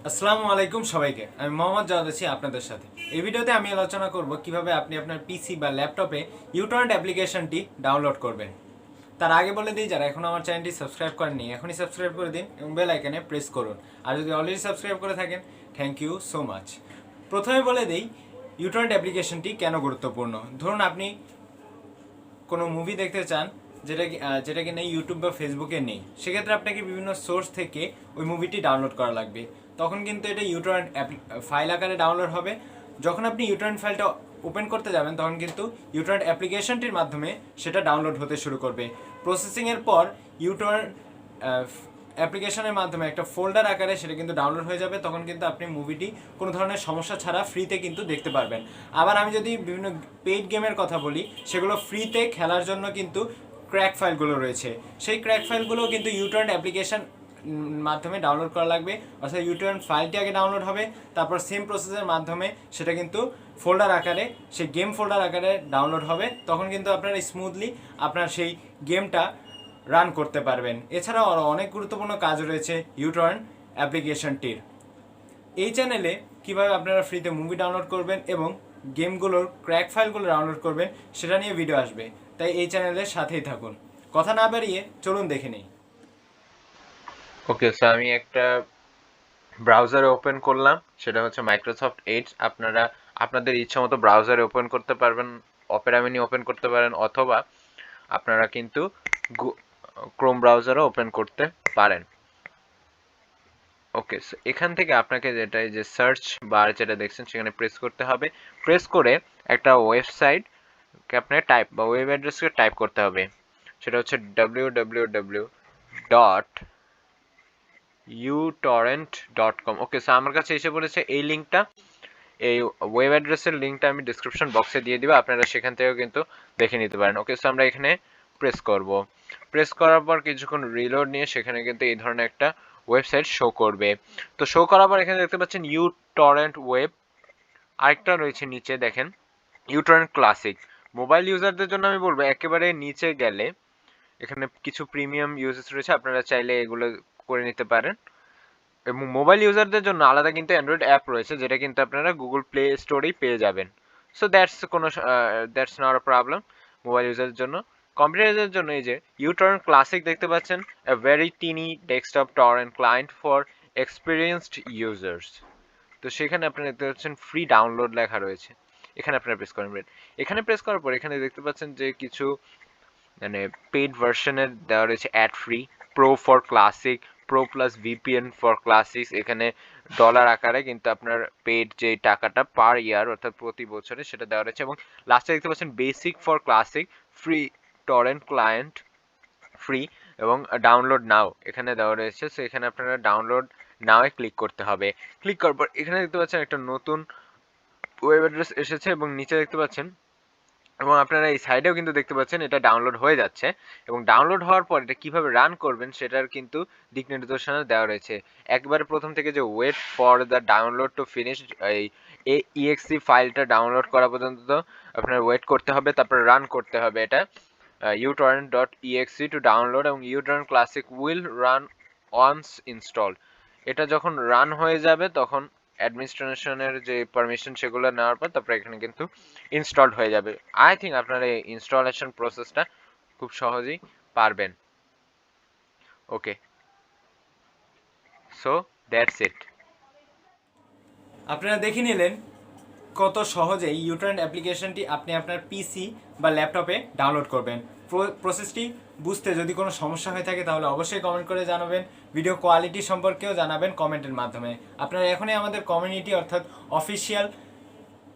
আসসালামু আলাইকুম সবাইকে। আমি মোহাম্মদ জাওয়াদ আছি আপনাদের সাথে। এই ভিডিওতে আমি আলোচনা করব কিভাবে আপনি আপনার পিসি বা ল্যাপটপে ইউটরেন্ট অ্যাপ্লিকেশনটি ডাউনলোড করবেন। তার আগে বলে দিই, যারা এখন আমার চ্যানেলটি সাবস্ক্রাইব করেননি এখনই সাবস্ক্রাইব করে দিন এবং বেল আইকনে প্রেস করুন। আর যদি অলরেডি সাবস্ক্রাইব করে থাকেন, থ্যাংক ইউ সো মাচ। প্রথমে বলে দিই ইউটরেন্ট অ্যাপ্লিকেশনটি কেন গুরুত্বপূর্ণ। ধরুন আপনি কোনো মুভি দেখতে চান যেটা কিনা ইউটিউব বা ফেসবুকে নেই, সেক্ষেত্রে আপনাকে বিভিন্ন সোর্স থেকে ওই মুভিটি ডাউনলোড করা লাগবে। তখন কিন্তু এটা ইউটরেন্ট ফাইল আকারে ডাউনলোড হবে। যখন আপনি ইউটরেন্ট ফাইলটা ওপেন করতে যাবেন তখন কিন্তু ইউটরেন্ট অ্যাপ্লিকেশনটির মাধ্যমে সেটা ডাউনলোড হতে শুরু করবে। প্রসেসিংয়ের পর ইউটরেন্ট অ্যাপ্লিকেশনের মাধ্যমে একটা ফোল্ডার আকারে সেটা কিন্তু ডাউনলোড হয়ে যাবে। তখন কিন্তু আপনি মুভিটি কোনো ধরনের সমস্যা ছাড়া ফ্রিতে কিন্তু দেখতে পারবেন। আবার আমি যদি বিভিন্ন পেইড গেমের কথা বলি, সেগুলো ফ্রিতে খেলার জন্য কিন্তু ক্র্যাক ফাইলগুলো রয়েছে। সেই ক্র্যাক ফাইলগুলোও কিন্তু ইউটরেন্ট অ্যাপ্লিকেশন মাধ্যমে ডাউনলোড করা লাগবে। অর্থাৎ ইউটরেন্ট ফাইলটি আগে ডাউনলোড হবে, তারপর সেম প্রসেসের মাধ্যমে সেটা কিন্তু ফোল্ডার আকারে, সেই গেম ফোল্ডার আকারে ডাউনলোড হবে। তখন কিন্তু আপনারা স্মুথলি আপনার সেই গেমটা রান করতে পারবেন। এছাড়াও আরও অনেক গুরুত্বপূর্ণ কাজ রয়েছে ইউটরেন্ট অ্যাপ্লিকেশনটির। এই চ্যানেলে কীভাবে আপনারা ফ্রিতে মুভি ডাউনলোড করবেন এবং গেমগুলোর ক্র্যাক ফাইলগুলো ডাউনলোড করবেন সেটা নিয়ে ভিডিও আসবে, তাই এই চ্যানেলের সাথেই থাকুন। কথা না বাড়িয়ে চলুন দেখে নিই। ওকে, সো আমি একটা ব্রাউজারে ওপেন করলাম, সেটা হচ্ছে মাইক্রোসফট এজ। আপনারা আপনাদের ইচ্ছা মতো ব্রাউজারে ওপেন করতে পারবেন, অপেরা মিনি ওপেন করতে পারেন, অথবা আপনারা কিন্তু ক্রোম ব্রাউজারও ওপেন করতে পারেন। ওকে, সো এখান থেকে আপনাকে যেটা যে সার্চ বার যেটা দেখছেন সেখানে প্রেস করতে হবে। প্রেস করে একটা ওয়েবসাইট আপনাকে টাইপ বা ওয়েব অ্যাড্রেসকে টাইপ করতে হবে। সেটা হচ্ছে www.utorrent.com। ওকে, সো আমার কাছে এসে বলেছে এই লিঙ্কটা, এই ওয়েব অ্যাড্রেসের লিঙ্কটা আমি ডিসক্রিপশন বক্সে দিয়ে দিব, আপনারা সেখান থেকেও কিন্তু দেখে নিতে পারেন। ওকে, সো আমরা এখানে প্রেস করব। প্রেস করার পর কিছুক্ষণ রিলোড নিয়ে সেখানে কিন্তু এই ধরনের একটা ওয়েবসাইট শো করবে। তো শো করার পর এখানে দেখতে পাচ্ছেন ইউটরেন্ট ওয়েব, আরেকটা রয়েছে নিচে দেখেন ইউটরেন্ট ক্লাসিক। মোবাইল ইউজারদের জন্য আমি বলবো একেবারে নিচে গেলে এখানে কিছু প্রিমিয়াম ইউজেস রয়েছে, আপনারা চাইলে এগুলো করে নিতে পারেন। এবং মোবাইল ইউজারদের জন্য আলাদা কিন্তু অ্যান্ড্রয়েড অ্যাপ রয়েছে, যেটা কিন্তু আপনারা গুগল প্লে স্টোরেই পেয়ে যাবেন। So that's not a problem mobile ইউজারের জন্য। কম্পিউটার ইউজারের জন্য এই যে ইউটরেন্ট ক্লাসিক দেখতে পাচ্ছেন, a very tiny desktop torrent client for experienced users. তো সেখানে আপনারা দেখতে পাচ্ছেন ফ্রি ডাউনলোড লেখা রয়েছে, এখানে আপনারা প্রেস করবেন। এখানে প্রেস করার পর এখানে দেখতে পাচ্ছেন যে কিছু মানে পেইড ভার্সনের দেওয়া রয়েছে add free, pro for classic, pro plus VPN for classic. এখানে ডলার আকারে কিন্তু আপনার পেইড যে টাকাটা পার ইয়ার অর্থাৎ প্রতি বছরে সেটা দেওয়া রয়েছে। এবং লাস্টে দেখতে পাচ্ছেন basic for classic, free torrent client, free এবং ডাউনলোড নাও এখানে দেওয়া রয়েছে। সো এখানে আপনারা ডাউনলোড নাও ক্লিক করতে হবে। ক্লিক করার পর এখানে দেখতে পাচ্ছেন একটা নতুন ওয়েব অ্যাড্রেস এসেছে এবং নিচে দেখতে পাচ্ছেন, এবং আপনারা এই সাইডেও কিন্তু দেখতে পাচ্ছেন এটা ডাউনলোড হয়ে যাচ্ছে। এবং ডাউনলোড হওয়ার পর এটা কিভাবে রান করবেন সেটার কিন্তু দিক নির্দেশনা দেওয়া রয়েছে। একবারে প্রথম থেকে যে wait for the download to finish, এই ইএক্সি ফাইলটা ডাউনলোড করা পর্যন্ত আপনার ওয়েট করতে হবে, তারপর রান করতে হবে এটা utorrent.exe টু ডাউনলোড, এবং utorrent classic will run once installed. এটা যখন রান হয়ে যাবে তখন অ্যাডমিনিস্ট্রেশনের যে পারমিশন সেগুলো নেওয়ার পর তারপরে এখানে কিন্তু ইনস্টলড হয়ে যাবে। আই থিঙ্ক আপনারা এই ইনস্টলেশন প্রসেসটা খুব সহজেই পারবেন। ওকে, সো দ্যাটস ইট। আপনারা দেখে নিলেন কত সহজেই ইউটরেন্ট অ্যাপ্লিকেশনটি আপনি আপনার পিসি বা ল্যাপটপে ডাউনলোড করবেন। প্রসেসটি বুঝতে যদি কোনো সমস্যা হয়ে থাকে তাহলে অবশ্যই কমেন্ট করে জানাবেন। ভিডিও কোয়ালিটি সম্পর্কেও জানাবেন কমেন্টের মাধ্যমে। আপনারা এখনই আমাদের কমিউনিটি অর্থাৎ অফিসিয়াল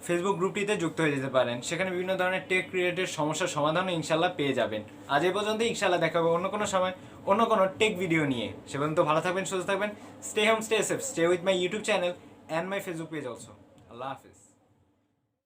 ফেসবুক গ্রুপটিতে যুক্ত হয়ে যেতে পারেন। সেখানে বিভিন্ন ধরনের টেক রিলেটেড সমস্যার সমাধানও ইনশাল্লাহ পেয়ে যাবেন। আজ এই পর্যন্ত, ইনশাল্লাহ দেখা হবে অন্য কোনো সময় অন্য কোনো টেক ভিডিও নিয়ে। সে পর্যন্ত ভালো থাকবেন, সুস্থ থাকবেন। Stay home, stay safe, stay with my YouTube channel and my Facebook page also. Allah Hafiz.